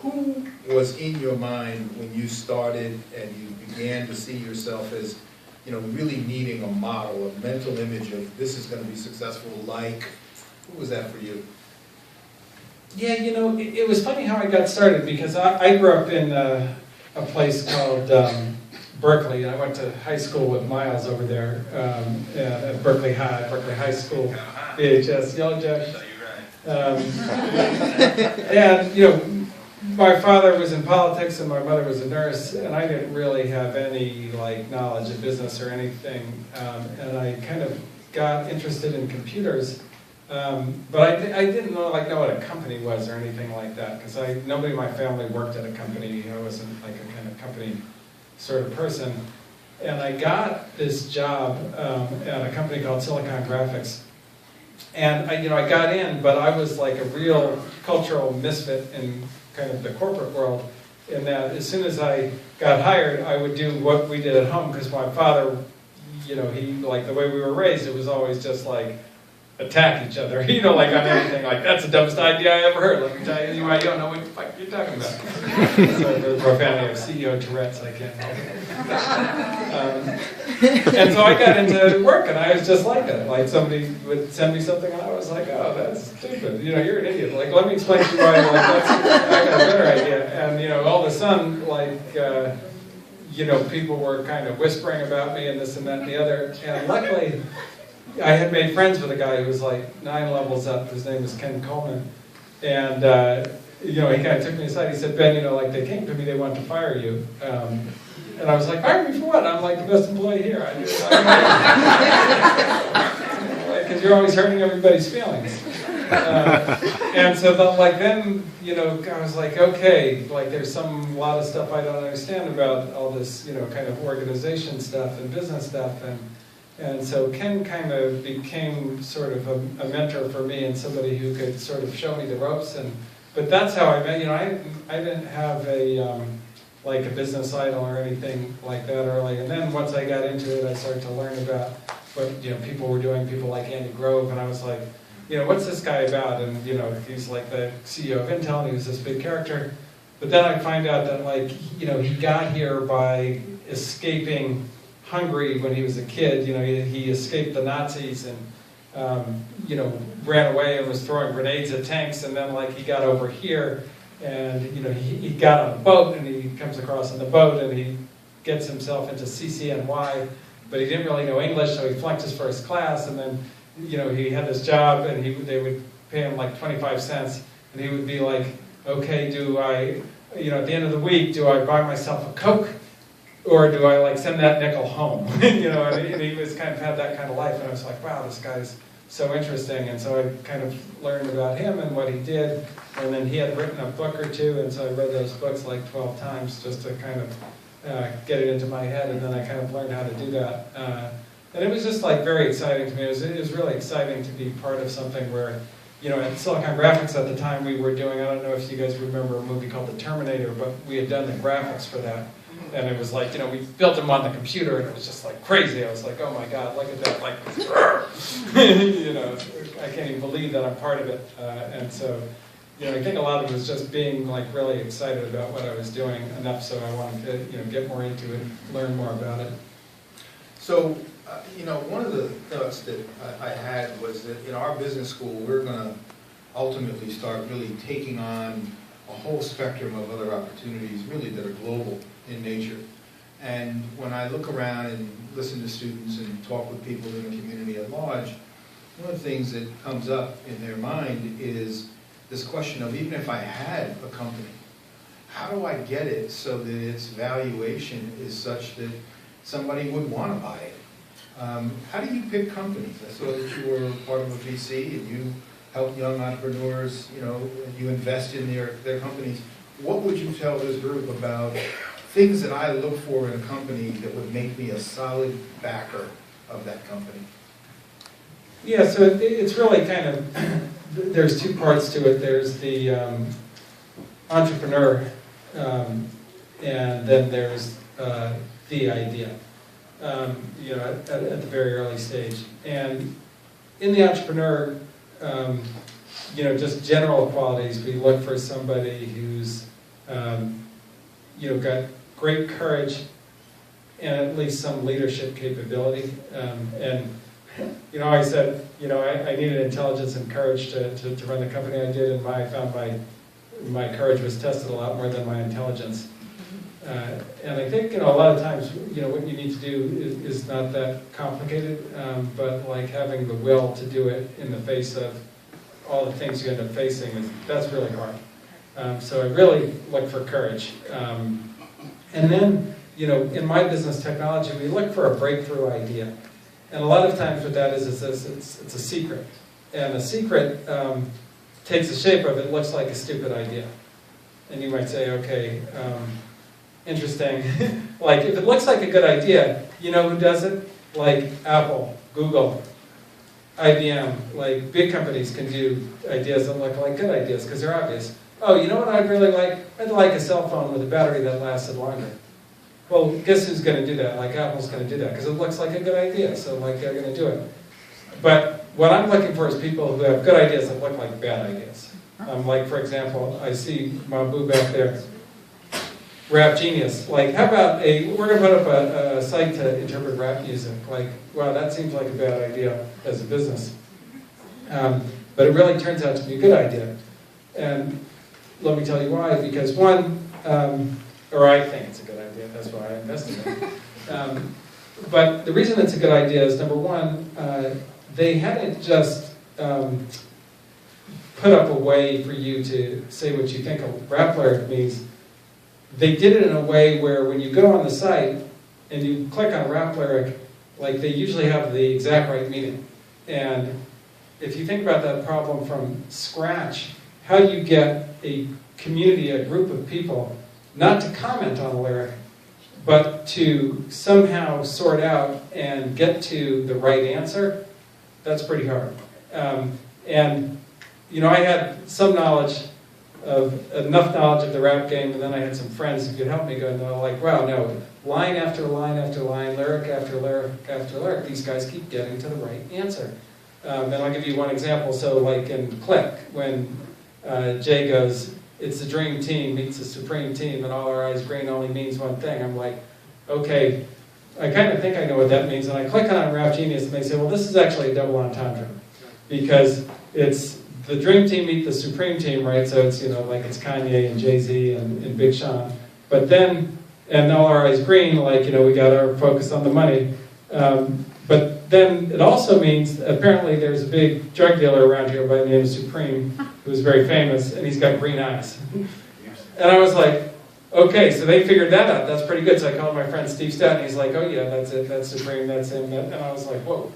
who was in your mind when you started and you began to see yourself as, you know, really needing a model, a mental image of this is going to be successful, like, who was that for you? Yeah, you know, it was funny how I got started, because I grew up in a place called Berkeley, and I went to high school with Miles over there at Berkeley High School, VHS, Yellow Jack. And, you know, my father was in politics and my mother was a nurse, and I didn't really have any, like, knowledge of business or anything, and I kind of got interested in computers. But I didn't know what a company was or anything like that, because nobody in my family worked at a company. I wasn't like a kind of company sort of person. And I got this job at a company called Silicon Graphics. And I got in, but I was like a real cultural misfit in kind of the corporate world, in that as soon as I got hired, I would do what we did at home, because my father, you know, he, like the way we were raised, it was always just like, attack each other, you know, like on anything, like, that's the dumbest idea I ever heard, let me tell you, you don't know what the fuck you're talking about. So the profanity of CEO Tourette's, I can't help it. And so I got into work, and I was just like that, like somebody would send me something, and I was like, oh, that's stupid, you know, you're an idiot, like, let me explain to you why, like, I got a better idea. And, you know, all of a sudden, like, you know, people were kind of whispering about me and this and that and the other, and luckily, I had made friends with a guy who was like 9 levels up. His name was Ken Coleman. And, you know, he kind of took me aside. He said, Ben, you know, like, they came to me, they wanted to fire you. And I was like, fire me for what? I'm like the best employee here. Because you're always hurting everybody's feelings. And so, then, you know, I was like, okay, like, there's a lot of stuff I don't understand about all this, you know, kind of organization stuff and business stuff. And so Ken kind of became sort of a mentor for me, and somebody who could sort of show me the ropes. But that's how I met. You know, I didn't have like a business idol or anything like that early. And then once I got into it, I started to learn about what, you know, people were doing. People like Andy Grove, and I was like, you know, what's this guy about? And, you know, he's like the CEO of Intel, and he was this big character. But then I find out that, like, you know, he got here by escaping Hungary when he was a kid. You know, he escaped the Nazis and, you know, ran away and was throwing grenades at tanks, and then, like, he got over here, and, you know, he got on a boat, and he comes across on the boat, and he gets himself into CCNY, but he didn't really know English, so he flunked his first class, and then, you know, he had this job, and they would pay him like 25 cents, and he would be like, okay, do I, you know, at the end of the week, do I buy myself a Coke? Or do I, like, send that nickel home? You know, and he was kind of had that kind of life, and I was like, wow, this guy's so interesting. And so I kind of learned about him and what he did, and then he had written a book or two, and so I read those books like 12 times just to kind of get it into my head, and then I kind of learned how to do that. And it was just, like, very exciting to me. It was really exciting to be part of something where, you know, at Silicon Graphics at the time we were doing, I don't know if you guys remember a movie called The Terminator, but we had done the graphics for that. And it was like, you know, we built them on the computer, and it was just like crazy. I was like, oh my God, look at that, like, you know, I can't even believe that I'm part of it. And so, you know, I think a lot of it was just being, like, really excited about what I was doing enough so I wanted to, you know, get more into it, learn more about it. So, you know, one of the thoughts that I had was that in our business school, we're going to ultimately start really taking on a whole spectrum of other opportunities, really, that are global in nature. And when I look around and listen to students and talk with people in the community at large, one of the things that comes up in their mind is this question of, even if I had a company, how do I get it so that its valuation is such that somebody would want to buy it? How do you pick companies? I saw that you were part of a VC and you help young entrepreneurs, you know, you invest in their companies. What would you tell this group about things that I look for in a company that would make me a solid backer of that company? Yeah, so it's really kind of, there's two parts to it. There's the entrepreneur, and then there's the idea, you know, at the very early stage. And in the entrepreneur, you know, just general qualities, we look for somebody who's got great courage and at least some leadership capability. I said, I needed intelligence and courage to run the company I did, and I found my courage was tested a lot more than my intelligence. And I think, a lot of times, what you need to do is not that complicated, but like having the will to do it in the face of all the things you end up facing, that's really hard. So I really look for courage. And then, in my business technology, we look for a breakthrough idea. And a lot of times what that is it's a secret. And a secret takes the shape of it looks like a stupid idea. And you might say, okay, interesting. Like, if it looks like a good idea, you know who does it? Like Apple, Google, IBM. Like, big companies can do ideas that look like good ideas because they're obvious. Oh, you know what I'd really like? I'd like a cell phone with a battery that lasted longer. Well, guess who's going to do that? Like, Apple's going to do that because it looks like a good idea, so like they're going to do it. But what I'm looking for is people who have good ideas that look like bad ideas. Like, for example, I see Mabu back there, Rap Genius. Like, how about we're going to put up a site to interpret rap music. Like, wow, that seems like a bad idea as a business. But it really turns out to be a good idea. And let me tell you why. Because one, or I think it's a good idea, that's why I invested in it. But the reason it's a good idea is, number one, they hadn't just put up a way for you to say what you think a rap lyric means. They did it in a way where when you go on the site and you click on a rap lyric, like, they usually have the exact right meaning. And if you think about that problem from scratch, how do you get a community, a group of people, not to comment on a lyric, but to somehow sort out and get to the right answer? That's pretty hard. And I had some knowledge enough knowledge of the rap game, and then I had some friends who could help me go, no, like, wow, no, line after line after line, lyric after lyric after lyric, these guys keep getting to the right answer. And I'll give you one example. So, like in Click, when Jay goes, it's the dream team meets the supreme team, and all our eyes green only means one thing. I'm like, okay, I kind of think I know what that means. And I click on Rap Genius, and they say, well, this is actually a double entendre, because it's the dream team meet the supreme team, right? So it's, like it's Kanye and Jay-Z and Big Sean. But then, and all our eyes green, like, we got our focus on the money. But then it also means, apparently there's a big drug dealer around here by the name of Supreme, who's very famous, and he's got green eyes. And I was like, okay, so they figured that out. That's pretty good. So I called my friend Steve Stout, and he's like, oh yeah, that's it. That's Supreme. That's him. And I was like, whoa.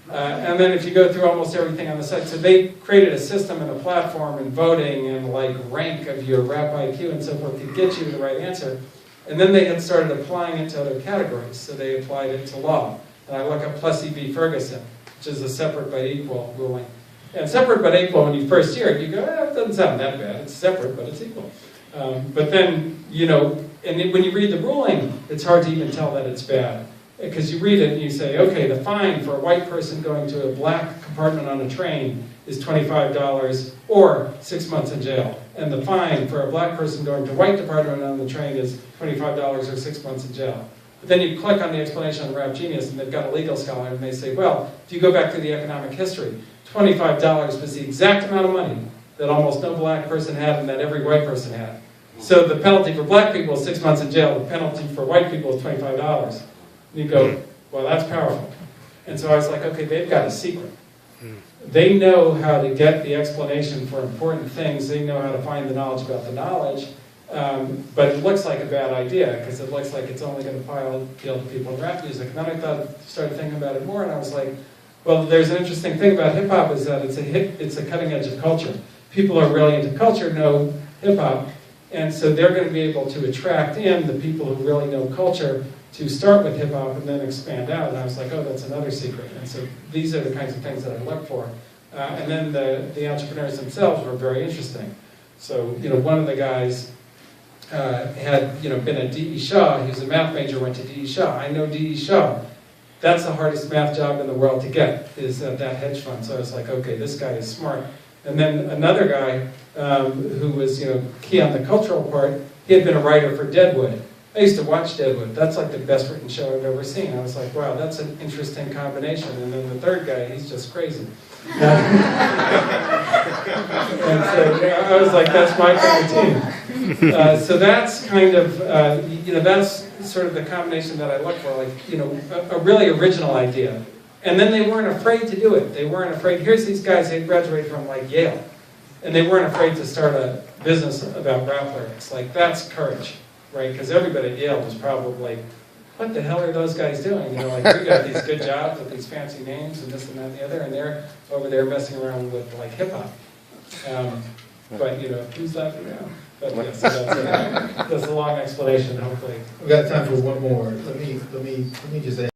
And then if you go through almost everything on the site, so they created a system and a platform and voting and like rank of your rap IQ and so forth to get you the right answer. And then they had started applying it to other categories. So they applied it to law. And I look up Plessy v. Ferguson, which is a separate but equal ruling. And separate but equal, when you first hear it, you go, it doesn't sound that bad. It's separate, but it's equal. But then, and then when you read the ruling, it's hard to even tell that it's bad. Because you read it and you say, okay, the fine for a white person going to a black compartment on a train is $25 or 6 months in jail. And the fine for a black person going to a white compartment on the train is $25 or 6 months in jail. But then you click on the explanation on Rap Genius, and they've got a legal scholar, and they say, well, if you go back to the economic history, $25 was the exact amount of money that almost no black person had and that every white person had. So the penalty for black people is 6 months in jail. The penalty for white people is $25. And you go, well, that's powerful. And so I was like, okay, they've got a secret. They know how to get the explanation for important things. They know how to find the knowledge about the knowledge. But it looks like a bad idea because it looks like it's only going to appeal to people in rap music. And then I started thinking about it more, and I was like, well, there's an interesting thing about hip hop is that it's a cutting edge of culture. People who are really into culture know hip hop, and so they're going to be able to attract in the people who really know culture to start with hip hop and then expand out. And I was like, oh, that's another secret. And so these are the kinds of things that I look for. And then the entrepreneurs themselves were very interesting. So one of the guys had been at D.E. Shaw. He was a math major, went to D.E. Shaw. I know D.E. Shaw. That's the hardest math job in the world to get, is at that hedge fund. So I was like, okay, this guy is smart. And then another guy who was, key on the cultural part, he had been a writer for Deadwood. I used to watch Deadwood. That's like the best written show I've ever seen. I was like, wow, that's an interesting combination. And then the third guy, he's just crazy. And so I was like, that's my kind of team. So that's kind of, that's sort of the combination that I look for, like, a really original idea. And then they weren't afraid to do it. They weren't afraid. Here's these guys, they graduated from like Yale. And they weren't afraid to start a business about rap lyrics. Like, that's courage, right? Because everybody at Yale was probably, what the hell are those guys doing? Like, we got these good jobs with these fancy names and this and that and the other, and they're over there messing around with, like, hip-hop. But, who's laughing now? But yes, that's a long explanation, hopefully. We've got time for one more. Let me just add